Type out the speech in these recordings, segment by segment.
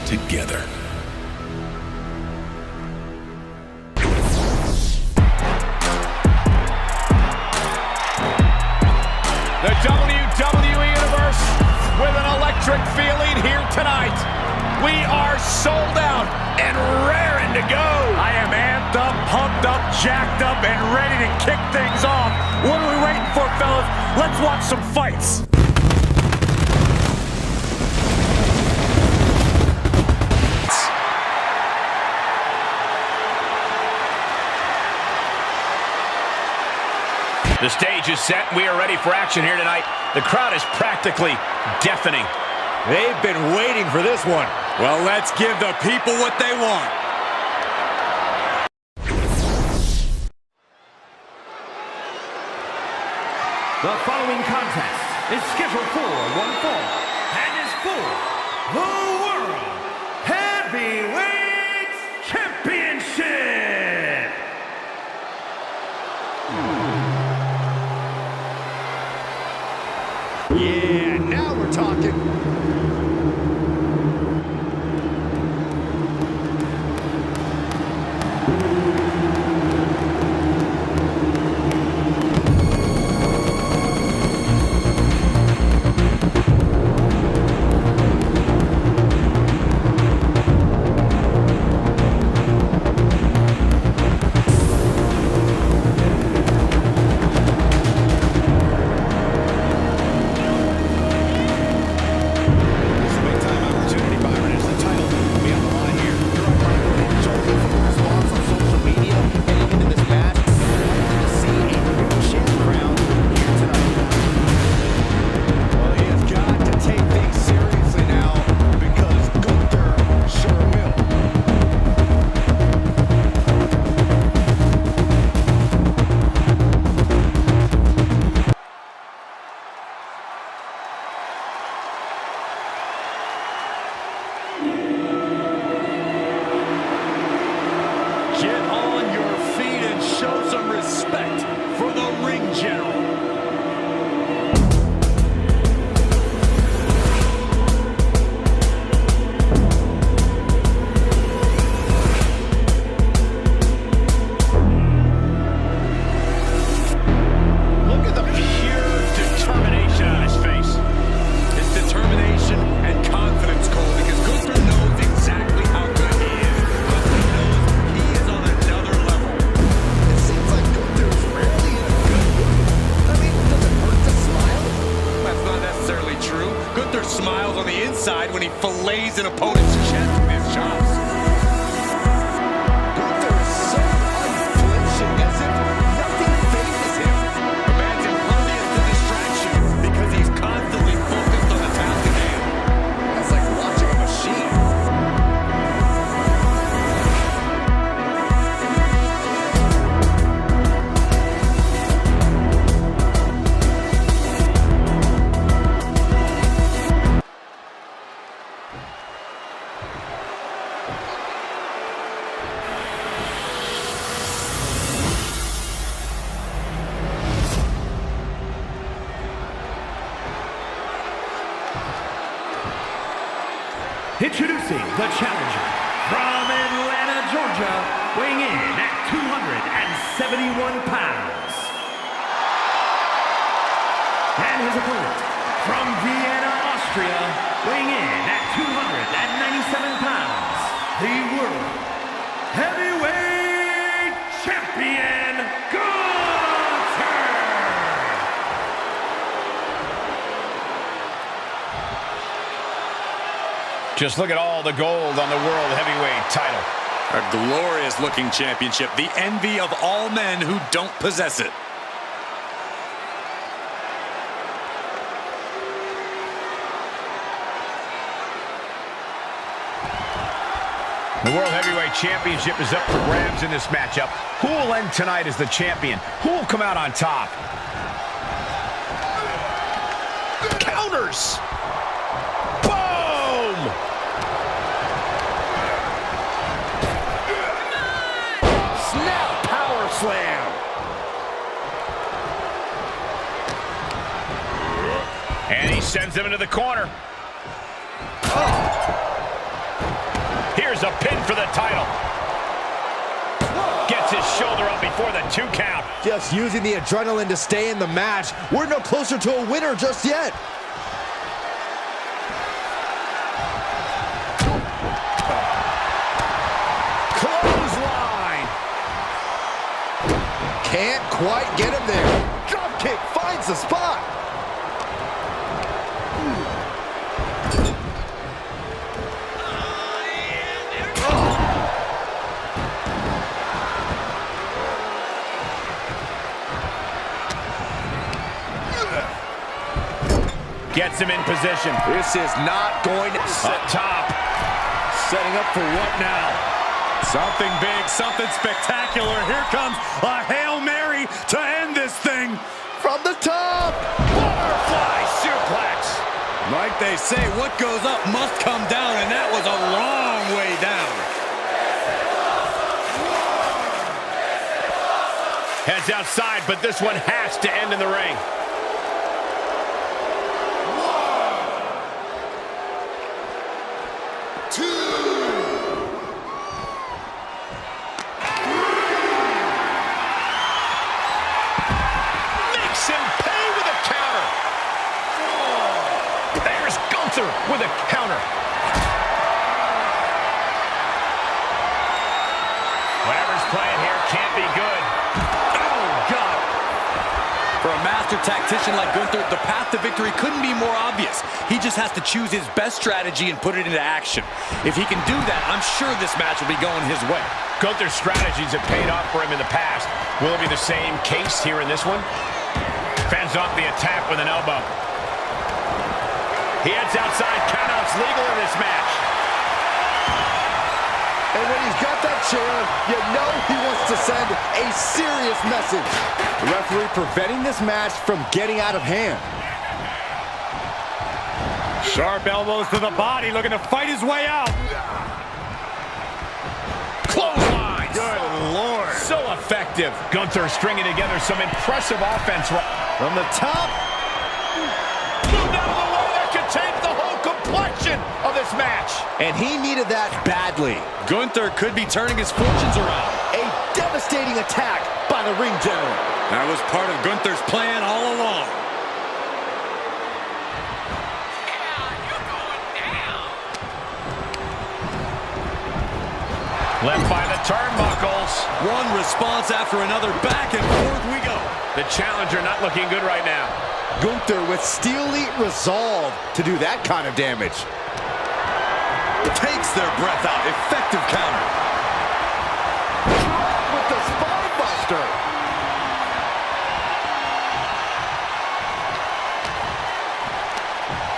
together. The WWE Universe with an electric feeling here tonight. We are sold out and raring to go. I am amped up, pumped up, jacked up, and ready to kick things off. What are we waiting for, fellas? Let's watch some fights. The stage is set. We are ready for action here tonight. The crowd is practically deafening. They've been waiting for this one. Well, let's give the people what they want. The following contest is scheduled for one fall and is for the World Heavyweight Championship. Yeah, now we're talking. Get on your feet and show some respect for the ring general. Look at the pure determination on his face. It's determination and confidence, Cole, because Gunther knows exactly how good he is. Gunther knows he is on another level. It seems like Gunther's rarely in a good mood. I mean, does it hurt to smile? That's not necessarily true. Gunther smiles on the inside when he fillets an opponent's chest with his chops. Gunther is so unflinching, as if nothing phases him. The man's impervious to distraction because he's constantly focused on the task at hand. That's like watching a machine. Introducing the challenger from Atlanta, Georgia, weighing in at 271 pounds. And his opponent from Vienna, Austria, weighing in at 297 pounds, the World Heavyweight Champion, Gunther! Just look at all the gold on the World Heavyweight title. A glorious looking championship, the envy of all men who don't possess it. The World Heavyweight Championship is up for grabs in this matchup. Who will end tonight as the champion? Who will come out on top? Counters! Boom! Snap power slam! And he sends him into the corner. Oh. secures a pin for the title. Gets his shoulder up before the 2 count. Just using the adrenaline to stay in the match. We're no closer to a winner just yet. Clothesline. Can't quite get him there. Drop kick finds the spot. Gets him in position. This is not going to Up top. setting up for what now? Something big, something spectacular. Here comes a Hail Mary to end this thing. From the top. Butterfly suplex. Like they say, what goes up must come down, and that was a long way down. Heads outside, but this one has to end in the ring. With a counter. Whatever's playing here can't be good. Oh, God. For a master tactician like Gunther, the path to victory couldn't be more obvious. He just has to choose his best strategy and put it into action. If he can do that, I'm sure this match will be going his way. Gunther's strategies have paid off for him in the past. Will it be the same case here in this one? Fends off the attack with an elbow. He heads outside. Countouts legal in this match. And when he's got that chair, you know he wants to send a serious message. The referee preventing this match from getting out of hand. Sharp elbows to the body, looking to fight his way out. Clotheslines. Good Lord. So effective. Gunther stringing together some impressive offense. From the top. Moved out of the way. That could change the whole complexion of this match. And he needed that badly. Gunther could be turning his fortunes around. A devastating attack by the ring general. That was part of Gunther's plan all along. Left by the turnbuckles. One response after another. Back and forth we go. The challenger not looking good right now. Gunther with steely resolve to do that kind of damage. Takes their breath out. Effective counter. With the spine buster.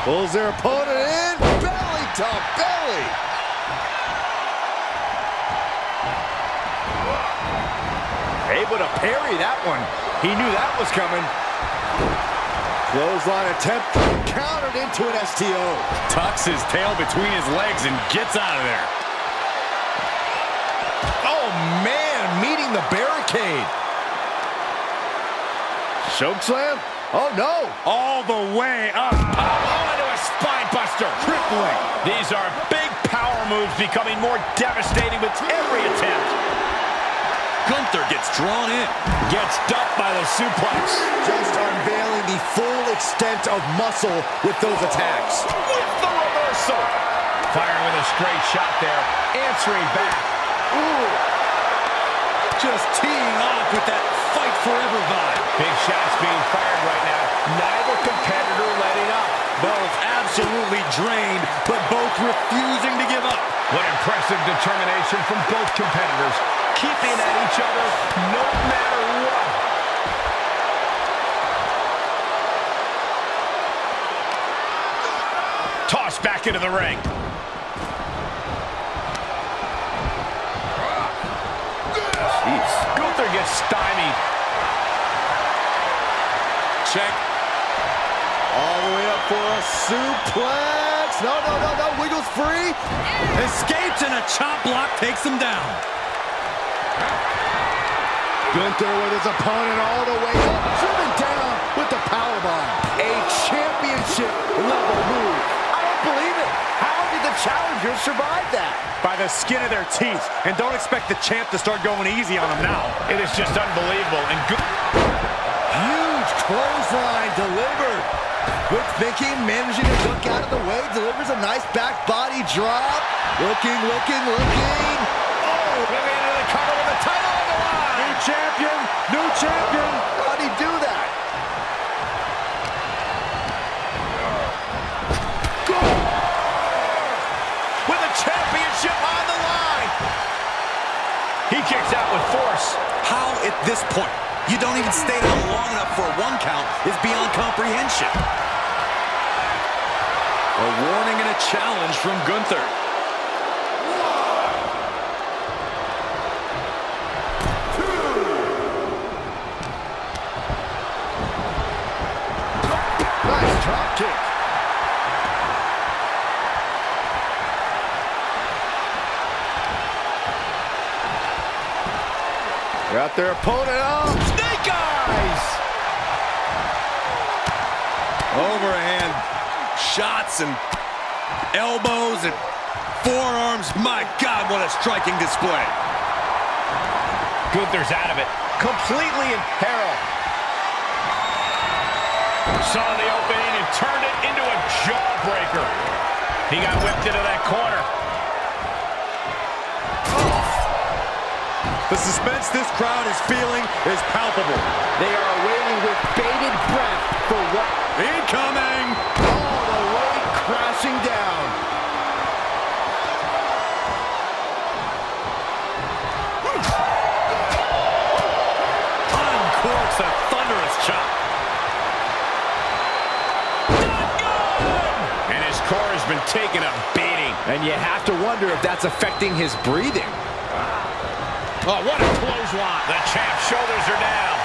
Pulls their opponent in. Belly to belly. Able to parry that one. He knew that was coming. Clothesline attempt countered into an STO. Tucks his tail between his legs and gets out of there. Oh man, meeting the barricade. Chokeslam? Oh no. All the way up. Oh, into a spine buster. Crippling. These are big power moves becoming more devastating with every attempt. Gunther gets drawn in. Gets dumped by the suplex. Just unveiling the full extent of muscle with those attacks. With the reversal. Firing with a straight shot there. Answering back. Ooh. Just teeing off with that fight forever vibe. Big shots being fired right now. Neither competitor letting up. Both absolutely drained, but both refusing to give up. What impressive determination from both competitors. Keeping at each other no matter what. Tossed back into the ring. Jeez. Gunther gets stymied. Check. All the way up for a suplex. No. Wiggles free. Escapes and a chop block takes him down. Gunther with his opponent all the way up. Driven down with the powerbomb. A championship level move. I don't believe it. How did the challenger to survive that? By the skin of their teeth. And don't expect the champ to start going easy on them now. It is just unbelievable. And good. Huge clothesline delivered. Good thinking, managing to duck out of the way, delivers a nice back body drop. Looking. Oh, Moving into the cover with the title on the line. New champion. how'd he do that? With the championship on the line. He kicks out with force. How at this point you don't even stay down long enough for a 1 count is beyond comprehension. A warning and a challenge from Gunther. Nice drop kick. Got their opponent up. Snake eyes. Overhand shots and elbows and forearms. My God, what a striking display. Gunther's out of it. Completely in peril. Saw the opening and turned it into a jawbreaker. He got whipped into that corner. The suspense this crowd is feeling is palpable. They are waiting with bated breath for what? Incoming! All the way crashing down. Uncorks a thunderous chop. And his core has been taking a beating. And you have to wonder if that's affecting his breathing. Oh, what a clothesline. The champ's shoulders are down.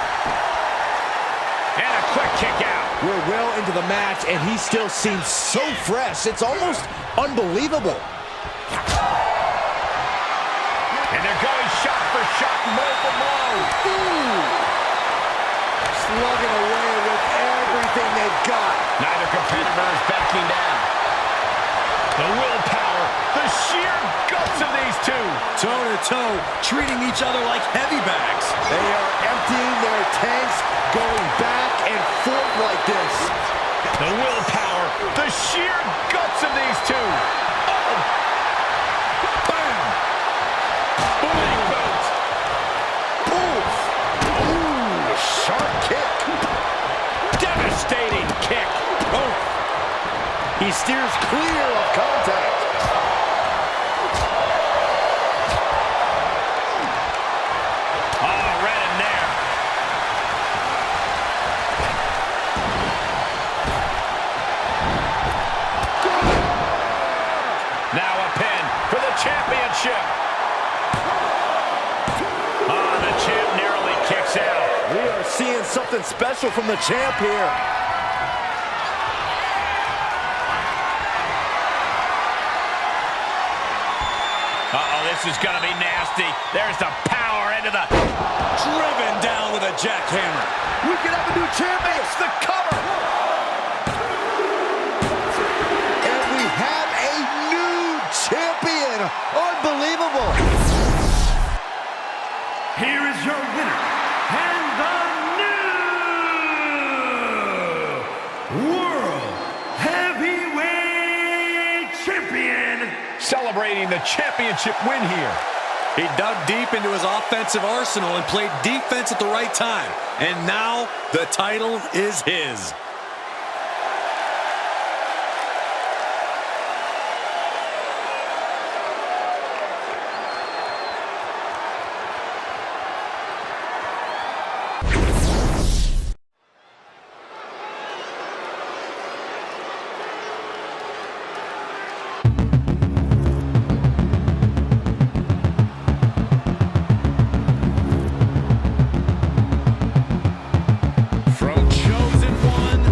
And a quick kick out. We're well into the match, and he still seems so fresh. It's almost unbelievable. And they're going shot for shot, blow for blow. Slugging away with everything they've got. Neither competitor is backing down. The willpower, the sheer guts of these two. Toe-to-toe, treating each other like heavy bags. They are emptying their tanks, going back and forth like this. The willpower, the sheer guts of these two. Oh! Bam! Boom! Boot! Ooh, sharp kick. Devastating kick. Oh. He steers clear of contact. Oh, right in there. Now a pin for the championship. Oh, the champ narrowly kicks out. We are seeing something special from the champ here. Uh-oh, this is going to be nasty. There's the power into the... Driven down with a jackhammer. We could have a new champion. It's the cover. And we have a new champion. Unbelievable. Here is your winner, and the new World Heavyweight Champion. Celebrating the championship win here. He dug deep into his offensive arsenal and played defense at the right time. And now the title is his. From Chosen One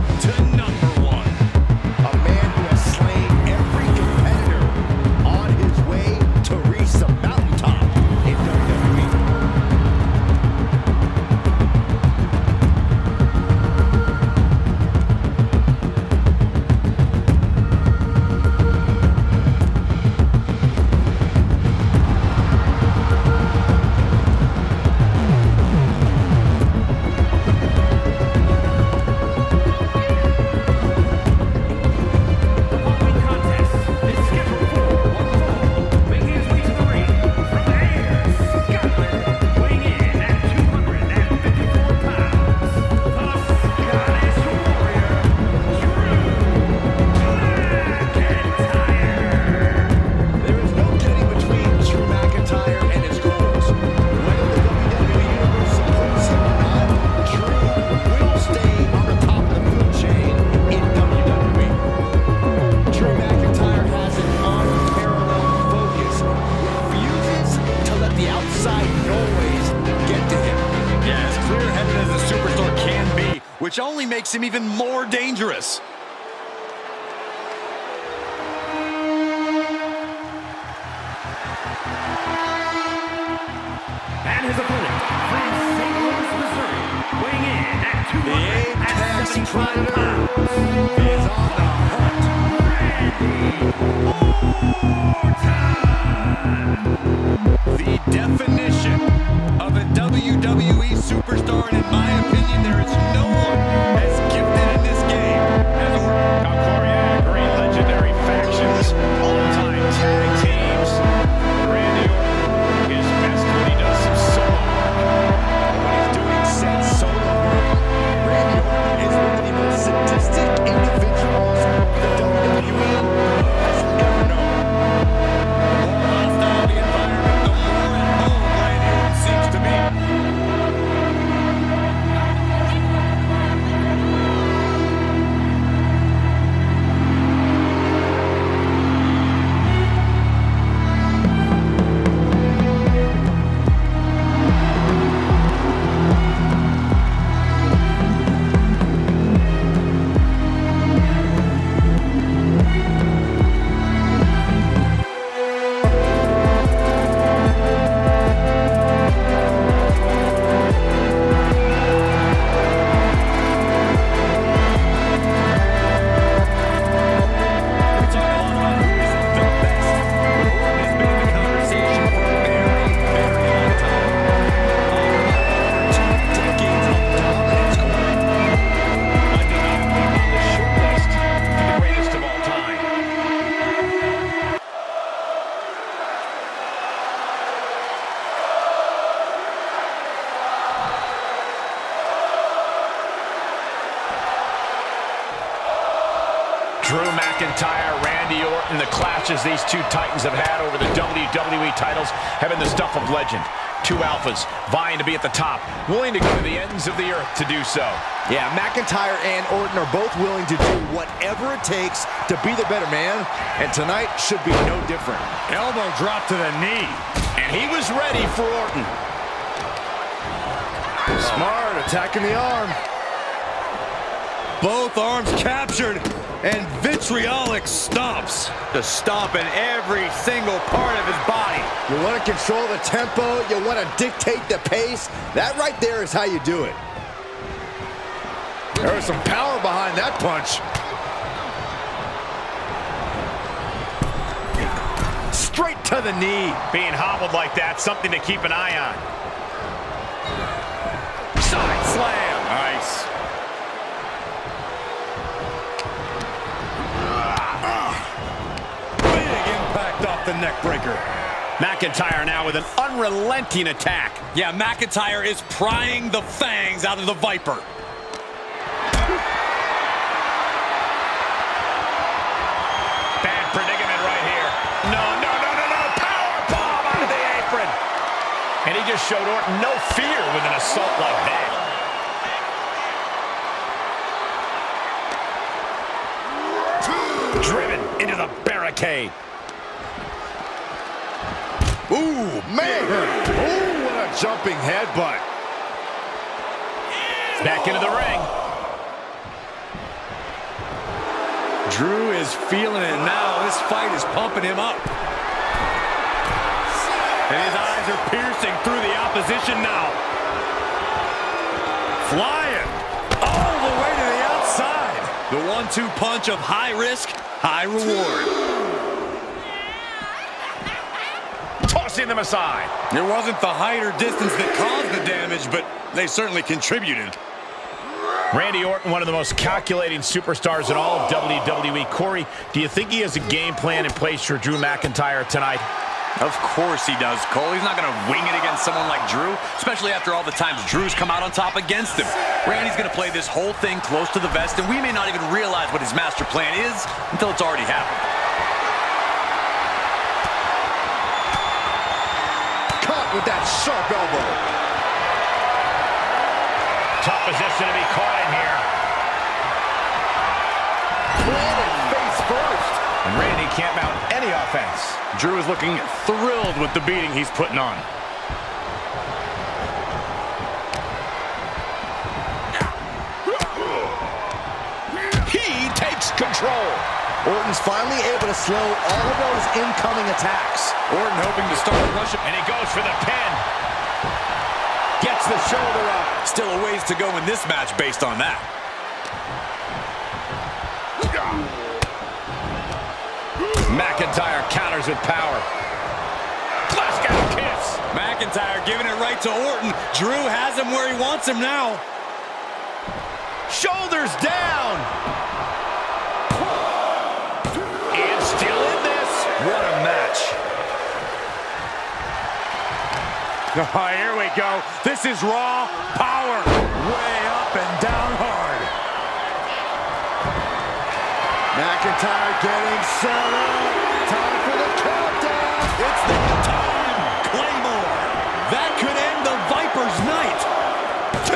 makes him even more dangerous. And his opponent from St. Louis, Missouri, weighing in at 275 pounds, is on the hunt. The definition of a WWE superstar, and in my opinion, there is no one as gifted in this game as Orton. Corey, I agree. Legendary factions, all-time tag teams. Randy Orton is best when he does some solo work. When he's doing said solo work, Randy Orton is one of the most sadistic individuals the WWE has ever known. The more hostile the environment, the more at home Randy Orton seems to be. Drew McIntyre, Randy Orton, the clashes these two titans have had over the WWE titles have been the stuff of legend. Two alphas vying to be at the top, willing to go to the ends of the earth to do so. Yeah, McIntyre and Orton are both willing to do whatever it takes to be the better man, and tonight should be no different. Elbow drop to the knee. And he was ready for Orton. Smart, attacking the arm. Both arms captured, and vitriolic stomps. Just stomping every single part of his body. You want to control the tempo, you want to dictate the pace. That right there is how you do it. There was some power behind that punch. Straight to the knee. Being hobbled like that, something to keep an eye on. Side slam. Nice. Off the neck breaker. McIntyre now with an unrelenting attack. Yeah, McIntyre is prying the fangs out of the Viper. Bad predicament right here. No. Power bomb onto the apron. And he just showed Orton no fear with an assault like that. Driven into the barricade. Ooh, man. Ooh, what a jumping headbutt. Back into the ring. Drew is feeling it now. This fight is pumping him up. And his eyes are piercing through the opposition now. Flying. All the way to the outside. The 1-2 punch of high risk, high reward. Tossing them aside. It wasn't the height or distance that caused the damage, but they certainly contributed. Randy Orton, one of the most calculating superstars in all of WWE. Corey, do you think he has a game plan in place for Drew McIntyre tonight? Of course he does, Cole. He's not going to wing it against someone like Drew, especially after all the times Drew's come out on top against him. Randy's going to play this whole thing close to the vest, and we may not even realize what his master plan is until it's already happened. Caught with that sharp elbow. Tough position to be caught in here. Planted face first. And Randy can't mount any offense. Drew is looking thrilled with the beating he's putting on. takes control. Orton's finally able to slow all of those incoming attacks. Orton hoping to start a rush. And he goes for the pin. Gets the shoulder up. Still a ways to go in this match based on that. McIntyre counters with power. Glasgow kiss. McIntyre giving it right to Orton. Drew has him where he wants him now. Shoulders down. And still in this. What a match. Oh, here we go. This is Raw power. Way up and down hard. McIntyre getting set up. Time for the countdown. It's the time. Claymore. That could end the Viper's night. 2.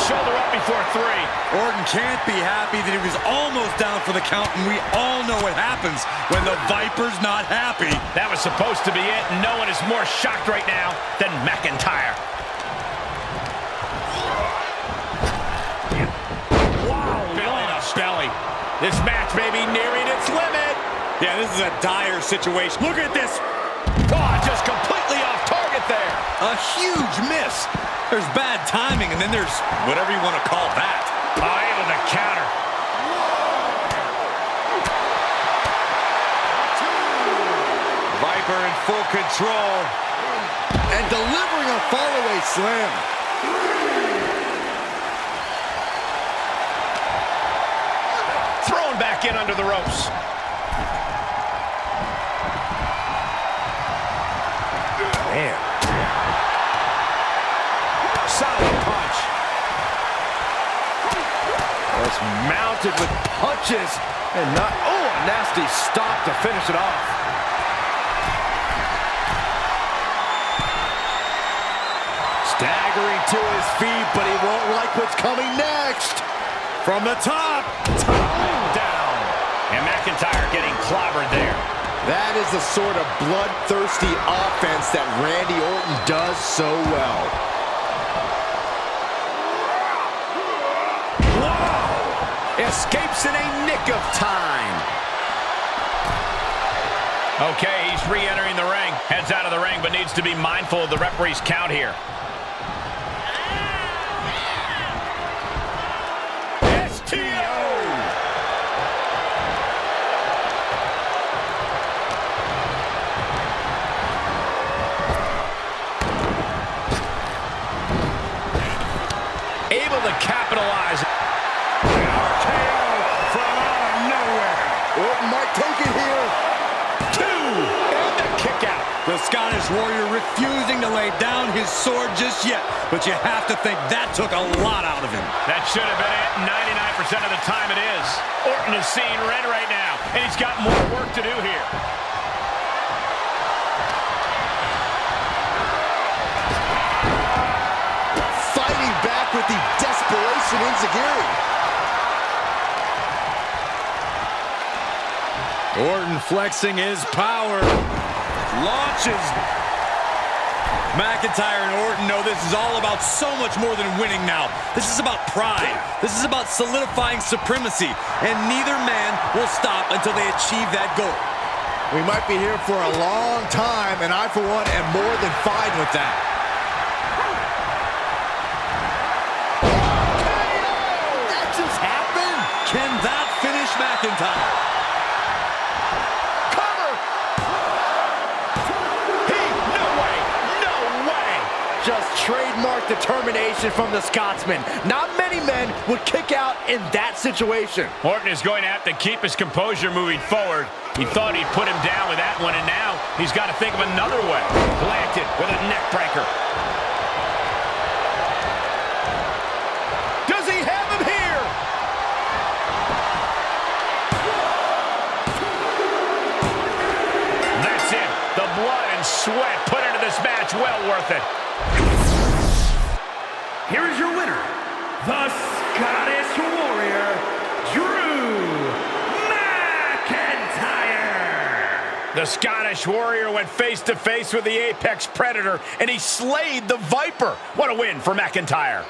Shoulder up before 3. Orton can't be happy that he was almost down for the count, and we all know what happens when the Viper's not happy. That was supposed to be it, and no one is more shocked right now than McIntyre. Wow, belly to belly. This match may be nearing its limit. Yeah, this is a dire situation. Look at this. Oh, just completely off target there. A huge miss. There's bad timing, and then there's whatever you want to call that. Able to counter. Viper in full control. And delivering a fallaway slam. Thrown back in under the ropes. Man. Solid punch. It's mounted with punches and not, oh, a nasty stop to finish it off. Staggering to his feet, but he won't like what's coming next. From the top. Down. And McIntyre getting clobbered there. That is the sort of bloodthirsty offense that Randy Orton does so well. Escapes in a nick of time. Okay, he's re-entering the ring. Heads out of the ring, but needs to be mindful of the referee's count here. STO! Able to capitalize. Orton might take it here. 2, and the kick out. The Scottish Warrior refusing to lay down his sword just yet, but you have to think that took a lot out of him. That should have been it. 99% of the time it is. Orton is seeing red right now, and he's got more work to do here. Fighting back with the desperation in Zagiri. Orton flexing his power. Launches. McIntyre and Orton know this is all about so much more than winning now. This is about pride. This is about solidifying supremacy. And neither man will stop until they achieve that goal. We might be here for a long time, and I, for one, am more than fine with that. That just happened? Can that finish McIntyre? Just trademark determination from the Scotsman. Not many men would kick out in that situation. Orton is going to have to keep his composure moving forward. He thought he'd put him down with that one, and now he's got to think of another way. Planted with a neck breaker. Does he have him here? That's it. The blood and sweat put into this match, well worth it. Here is your winner, the Scottish Warrior, Drew McIntyre. The Scottish Warrior went face-to-face with the Apex Predator, and he slayed the Viper. What a win for McIntyre.